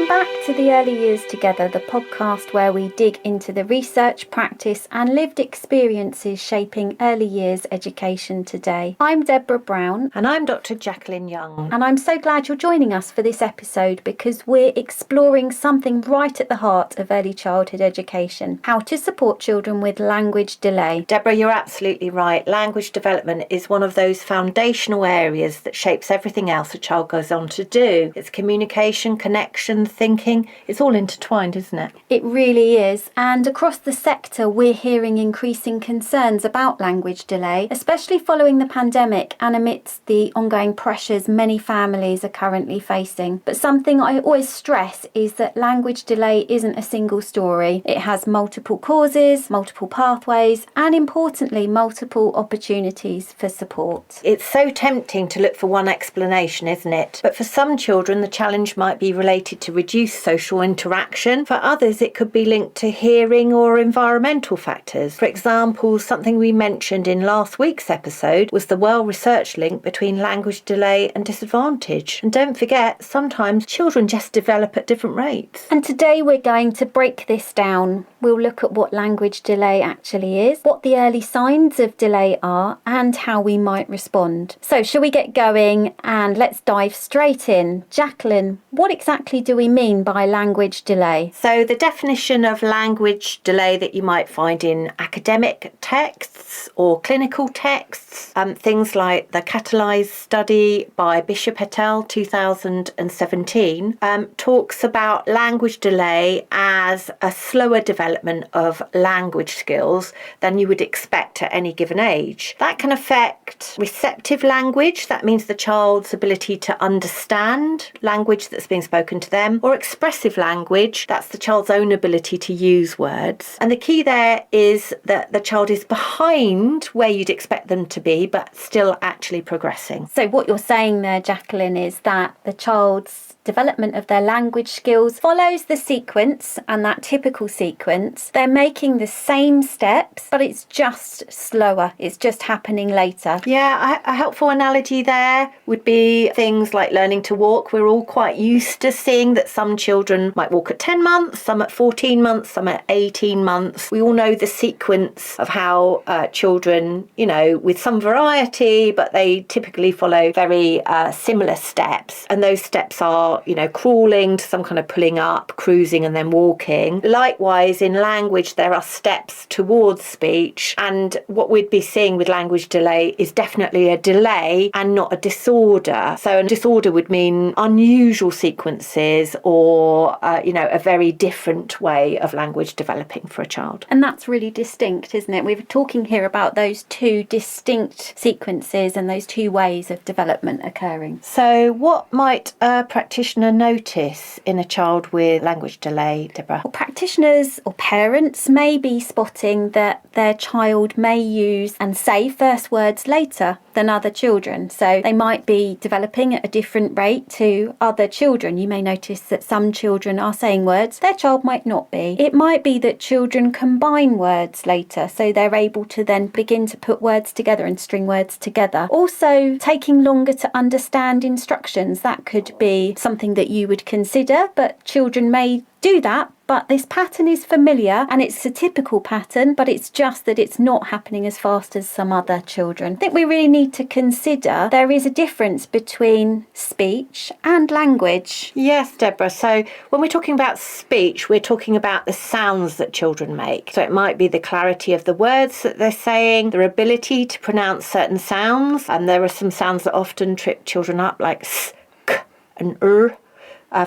Welcome back to the Early Years Together, the podcast where we dig into the research, practice and lived experiences shaping early years education today. I'm Deborah Brown. And I'm Dr. Jacqueline Young. And I'm so glad you're joining us for this episode because we're exploring something right at the heart of early childhood education, how to support children with language delay. Deborah, you're absolutely right. Language development is one of those foundational areas that shapes everything else a child goes on to do. It's communication, connection, thinking, it's all intertwined, isn't it? It really is. And across the sector, we're hearing increasing concerns about language delay, especially following the pandemic and amidst the ongoing pressures many families are currently facing. But something I always stress is that language delay isn't a single story. It has multiple causes, multiple pathways, and importantly, multiple opportunities for support. It's so tempting to look for one explanation, isn't it? But for some children, the challenge might be related to reduced social interaction. For others, it could be linked to hearing or environmental factors. For example, something we mentioned in last week's episode was the well-researched link between language delay and disadvantage. And don't forget, sometimes children just develop at different rates. And today we're going to break this down. We'll look at what language delay actually is, what the early signs of delay are, and how we might respond. So shall we get going and let's dive straight in. Jacqueline, what exactly do we mean by language delay? So the definition of language delay that you might find in academic texts or clinical texts, things like the Catalyze study by Beauchamp et al. 2017, talks about language delay as a slower development of language skills than you would expect at any given age. That can affect receptive language, that means the child's ability to understand language that's being spoken to them, or expressive language, that's the child's own ability to use words. And the key there is that the child is behind where you'd expect them to be, but still actually progressing. So what you're saying there, Jacqueline, is that the child's development of their language skills follows the sequence, and that typical sequence. They're making the same steps, but it's just slower. It's just happening later. Yeah, a helpful analogy there would be things like learning to walk. We're all quite used to seeing that some children might walk at 10 months, some at 14 months, some at 18 months. We all know the sequence of how children, with some variety, but they typically follow very similar steps. And those steps are crawling to some kind of pulling up, cruising and then walking. Likewise, in language, there are steps towards speech. And what we'd be seeing with language delay is definitely a delay and not a disorder. So a disorder would mean unusual sequences or, a very different way of language developing for a child. And that's really distinct, isn't it? We're talking here about those two distinct sequences and those two ways of development occurring. So what might a practitioner notice in a child with language delay, Deborah? Well, practitioners or parents may be spotting that their child may use and say first words later than other children. So they might be developing at a different rate to other children. You may notice that some children are saying words, their child might not be. It might be that children combine words later, so they're able to then begin to put words together and string words together. Also, taking longer to understand instructions. That could be something that you would consider, but children may do that. But this pattern is familiar and it's a typical pattern, but it's just that it's not happening as fast as some other children. I think we really need to consider there is a difference between speech and language. Yes, Deborah. So when we're talking about speech, we're talking about the sounds that children make. So it might be the clarity of the words that they're saying, their ability to pronounce certain sounds. And there are some sounds that often trip children up, like s, k, and r.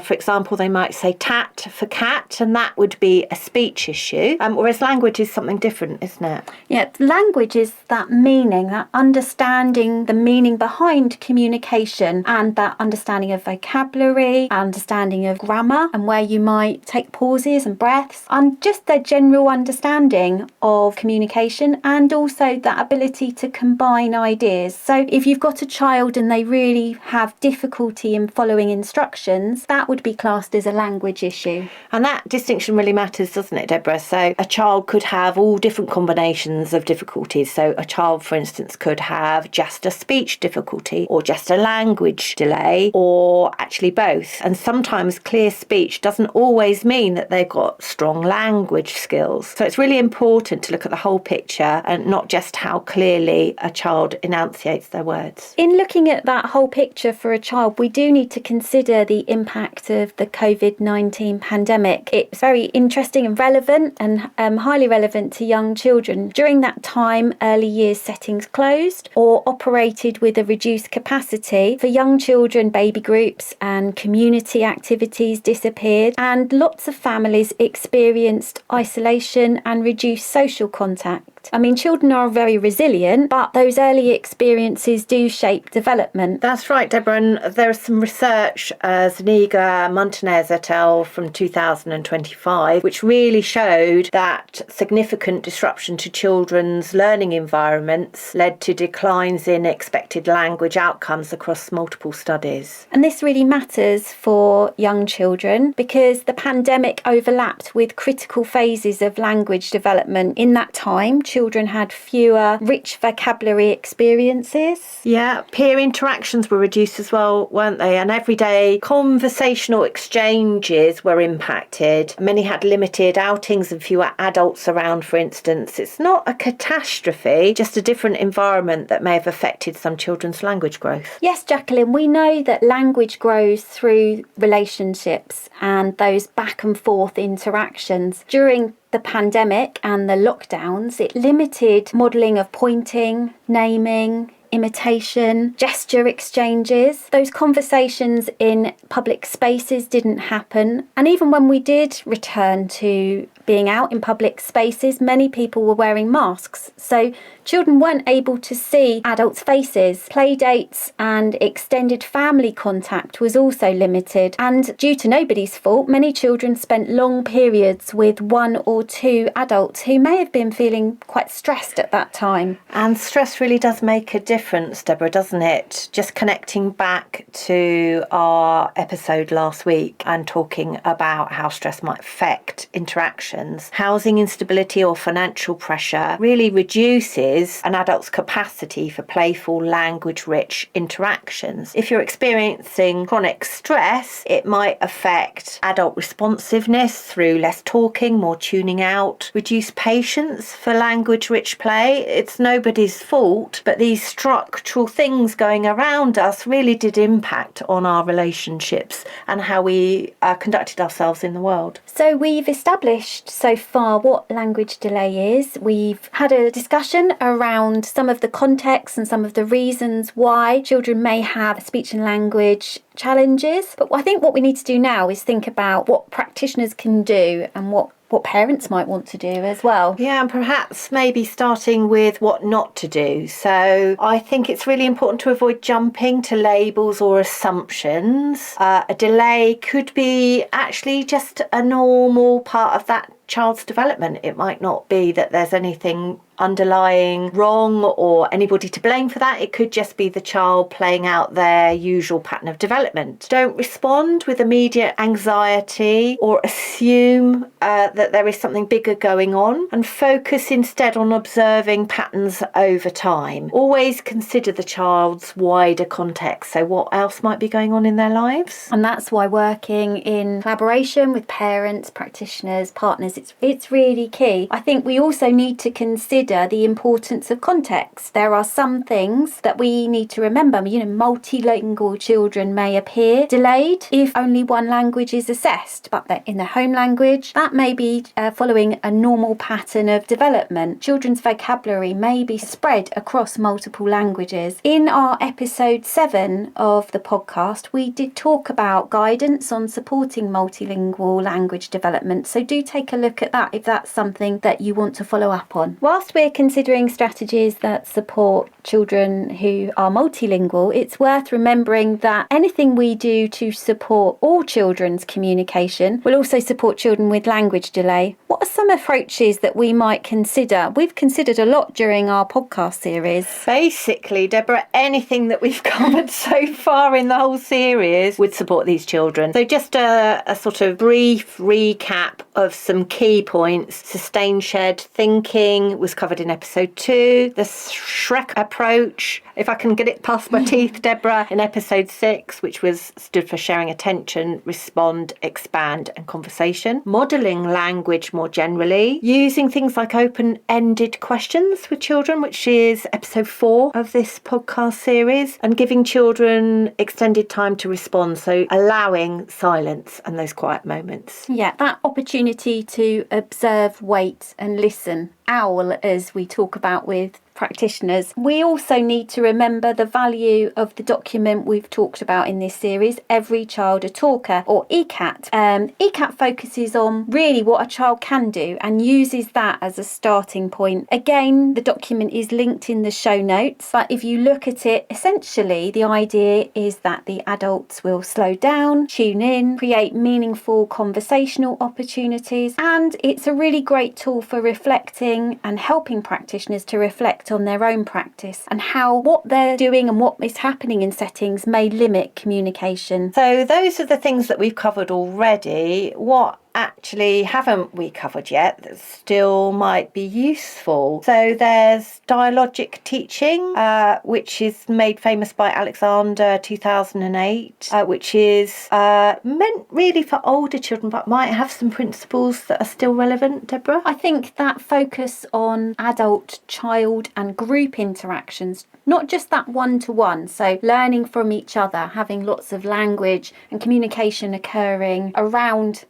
For example, they might say tat for cat, and that would be a speech issue, whereas language is something different, isn't it? Yeah, language is that meaning, that understanding the meaning behind communication and that understanding of vocabulary, understanding of grammar and where you might take pauses and breaths, and just their general understanding of communication and also that ability to combine ideas. So if you've got a child and they really have difficulty in following instructions, that that would be classed as a language issue. And that distinction really matters, doesn't it, Deborah? So a child could have all different combinations of difficulties. So a child, for instance, could have just a speech difficulty or just a language delay or actually both. And sometimes clear speech doesn't always mean that they've got strong language skills. So it's really important to look at the whole picture and not just how clearly a child enunciates their words. In looking at that whole picture for a child, we do need to consider the impact of the COVID-19 pandemic. It's very interesting and relevant and highly relevant to young children. During that time, early years settings closed or operated with a reduced capacity. For young children, baby groups and community activities disappeared, and lots of families experienced isolation and reduced social contact. I mean, children are very resilient, but those early experiences do shape development. That's right, Deborah. And there is some research, Zuniga, Montanez et al. From 2025, which really showed that significant disruption to children's learning environments led to declines in expected language outcomes across multiple studies. And this really matters for young children because the pandemic overlapped with critical phases of language development. In that time, children had fewer rich vocabulary experiences. Yeah, peer interactions were reduced as well, weren't they? And everyday conversational exchanges were impacted. Many had limited outings and fewer adults around, for instance. It's not a catastrophe, just a different environment that may have affected some children's language growth. Yes, Jacqueline, we know that language grows through relationships and those back and forth interactions. During the pandemic and the lockdowns, it limited modelling of pointing, naming, imitation, gesture exchanges. Those conversations in public spaces didn't happen. And even when we did return to being out in public spaces, many people were wearing masks. So children weren't able to see adults' faces. Play dates and extended family contact was also limited. And due to nobody's fault, many children spent long periods with one or two adults who may have been feeling quite stressed at that time. And stress really does make a difference, Deborah, doesn't it? Just connecting back to our episode last week and talking about how stress might affect interactions. Housing instability or financial pressure really reduces an adult's capacity for playful, language-rich interactions. If you're experiencing chronic stress, it might affect adult responsiveness through less talking, more tuning out, reduced patience for language-rich play. It's nobody's fault, but these structural things going around us really did impact on our relationships and how we conducted ourselves in the world. So we've established so far what language delay is. We've had a discussion around some of the context and some of the reasons why children may have speech and language challenges. But I think what we need to do now is think about what practitioners can do and what parents might want to do as well. Yeah, and perhaps maybe starting with what not to do. So I think it's really important to avoid jumping to labels or assumptions. A delay could be actually just a normal part of that child's development. It might not be that there's anything underlying wrong or anybody to blame for that. It could just be the child playing out their usual pattern of development. Don't respond with immediate anxiety or assume that there is something bigger going on, and focus instead on observing patterns over time. Always consider the child's wider context, so what else might be going on in their lives. And that's why working in collaboration with parents, practitioners, partners, it's really key. I think we also need to consider the importance of context. There are some things that we need to remember. Multilingual children may appear delayed if only one language is assessed, but in their home language, that may be following a normal pattern of development. Children's vocabulary may be spread across multiple languages. In our episode 7 of the podcast, we did talk about guidance on supporting multilingual language development, so do take a look look at that if that's something that you want to follow up on. Whilst we're considering strategies that support children who are multilingual, it's worth remembering that anything we do to support all children's communication will also support children with language delay. What are some approaches that we might consider? We've considered a lot during our podcast series. Basically, Deborah, anything that we've covered so far in the whole series would support these children. So just a sort of brief recap of some key points. Sustained shared thinking was covered in episode 2. The Shrek approach, if I can get it past my teeth, Deborah, in episode 6, which stood for sharing attention, respond, expand and conversation. Modelling language more generally. Using things like open-ended questions with children, which is episode 4 of this podcast series. And giving children extended time to respond, so allowing silence and those quiet moments. Yeah, that opportunity to observe, wait and listen. OWL, as we talk about with practitioners. We also need to remember the value of the document we've talked about in this series, Every Child a Talker, or ECAT. ECAT focuses on really what a child can do and uses that as a starting point. Again, the document is linked in the show notes, but if you look at it, essentially the idea is that the adults will slow down, tune in, create meaningful conversational opportunities, and it's a really great tool for reflecting and helping practitioners to reflect on their own practice and how what they're doing and what is happening in settings may limit communication. So those are the things that we've covered already. What actually haven't we covered yet that still might be useful? So there's dialogic teaching, which is made famous by Alexander 2008, which is meant really for older children but might have some principles that are still relevant. Deborah? I think that focus on adult, child and group interactions, not just that one-to-one, so learning from each other, having lots of language and communication occurring around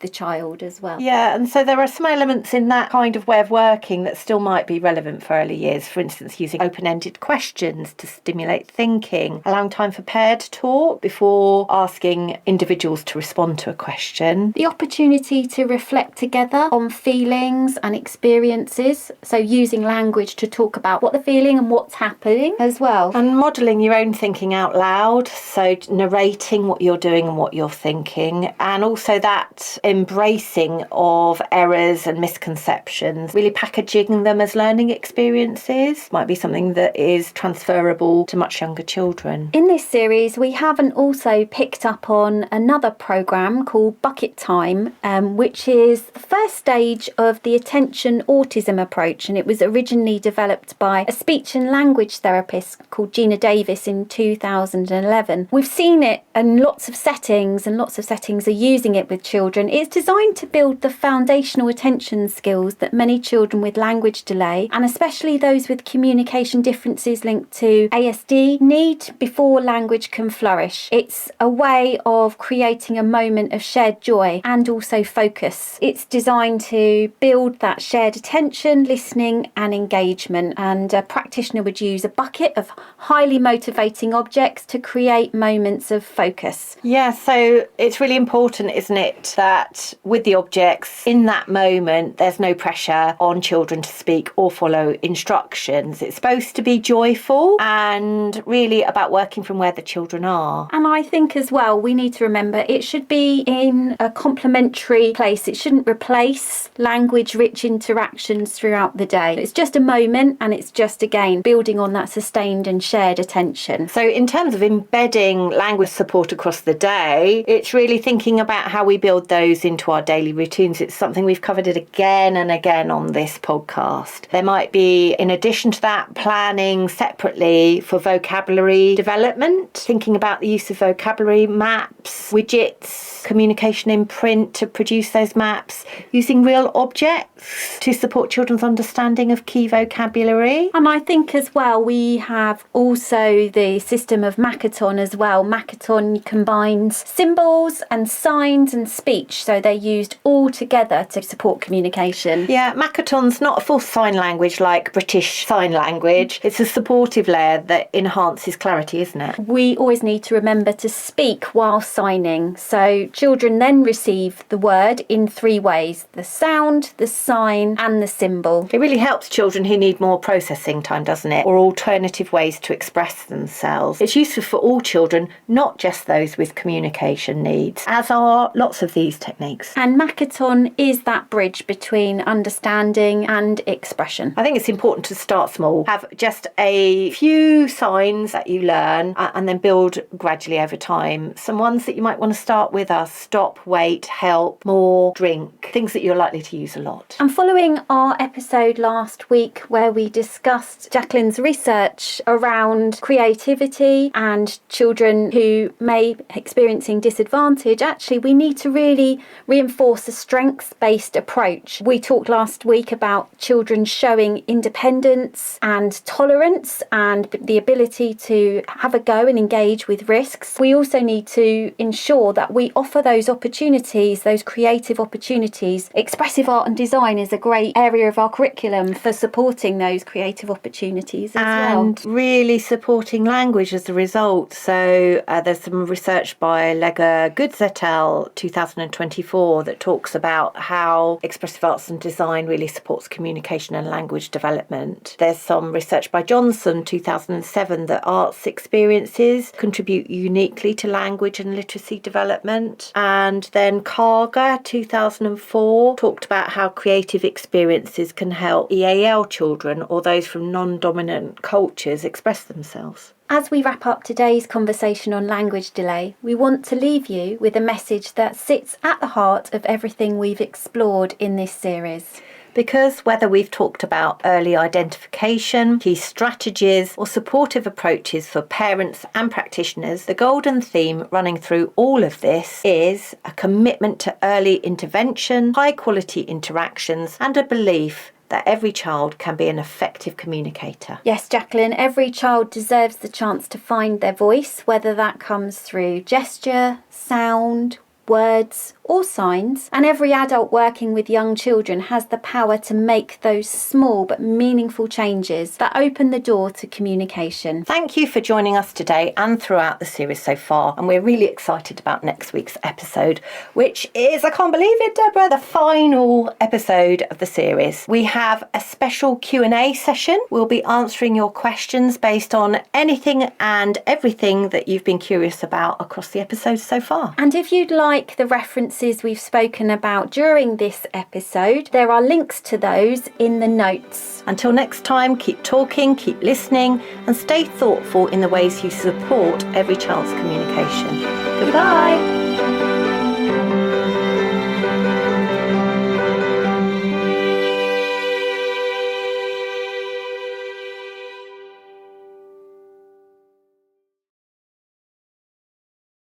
the child as well. Yeah, and so there are some elements in that kind of way of working that still might be relevant for early years. For instance, using open-ended questions to stimulate thinking, allowing time for paired talk before asking individuals to respond to a question. The opportunity to reflect together on feelings and experiences, so using language to talk about what they're feeling and what's happening as well. And modelling your own thinking out loud, so narrating what you're doing and what you're thinking, and also that embracing of errors and misconceptions, really packaging them as learning experiences might be something that is transferable to much younger children. In this series, we haven't also picked up on another programme called Bucket Time, which is the first stage of the attention autism approach, and it was originally developed by a speech and language therapist called Gina Davis in 2011. We've seen it in lots of settings, and lots of settings are using it with children. It's designed to build the foundational attention skills that many children with language delay, and especially those with communication differences linked to ASD, need before language can flourish. It's a way of creating a moment of shared joy and also focus. It's designed to build that shared attention, listening and engagement, and a practitioner would use a bucket of highly motivating objects to create moments of focus. Yeah, so it's really important, isn't it, that with the objects in that moment there's no pressure on children to speak or follow instructions. It's supposed to be joyful and really about working from where the children are. And I think as well we need to remember it should be in a complementary place. It shouldn't replace language rich interactions throughout the day. It's just a moment, and it's just again building on that sustained and shared attention. So in terms of embedding language support across the day, it's really thinking about how we build those into our daily routines. It's something we've covered it again and again on this podcast. There might be, in addition to that, planning separately for vocabulary development, thinking about the use of vocabulary maps, widgets, communication in print to produce those maps, using real objects to support children's understanding of key vocabulary. And I think as well we have also the system of Makaton as well. Makaton combines symbols and signs and speech. so they're used all together to support communication. Yeah, Makaton's not a full sign language like British Sign Language. It's a supportive layer that enhances clarity, isn't it? We always need to remember to speak while signing. So children then receive the word in 3 ways: the sound, the sign and the symbol. It really helps children who need more processing time, doesn't it? Or alternative ways to express themselves. It's useful for all children, not just those with communication needs, as are lots of these techniques. And Makaton is that bridge between understanding and expression. I think it's important to start small. Have just a few signs that you learn and then build gradually over time. Some ones that you might want to start with are stop, wait, help, more, drink, things that you're likely to use a lot. And following our episode last week where we discussed Jacqueline's research around creativity and children who may be experiencing disadvantage, actually we need to really reinforce a strengths-based approach. We talked last week about children showing independence and tolerance and the ability to have a go and engage with risks. We also need to ensure that we offer those opportunities, those creative opportunities. Expressive art and design is a great area of our curriculum for supporting those creative opportunities as well. And really supporting language as a result. So there's some research by Lega Goods et al. 2024 that talks about how expressive arts and design really supports communication and language development. There's some research by Johnson 2007 that arts experiences contribute uniquely to language and literacy development. And then Karga 2004 talked about how creative experiences can help EAL children or those from non-dominant cultures express themselves. As we wrap up today's conversation on language delay, we want to leave you with a message that sits at the heart of everything we've explored in this series. Because whether we've talked about early identification, key strategies, or supportive approaches for parents and practitioners, the golden theme running through all of this is a commitment to early intervention, high-quality interactions, and a belief that every child can be an effective communicator. Yes, Jacqueline, every child deserves the chance to find their voice, whether that comes through gesture, sound, words or signs, and every adult working with young children has the power to make those small but meaningful changes that open the door to communication. Thank you for joining us today and throughout the series so far, and we're really excited about next week's episode, which is, I can't believe it, Deborah, the final episode of the series. We have a special Q&A session. We'll be answering your questions based on anything and everything that you've been curious about across the episodes so far. And if you'd like the references we've spoken about during this episode, there are links to those in the notes. Until next time, keep talking, keep listening, and stay thoughtful in the ways you support every child's communication. Goodbye.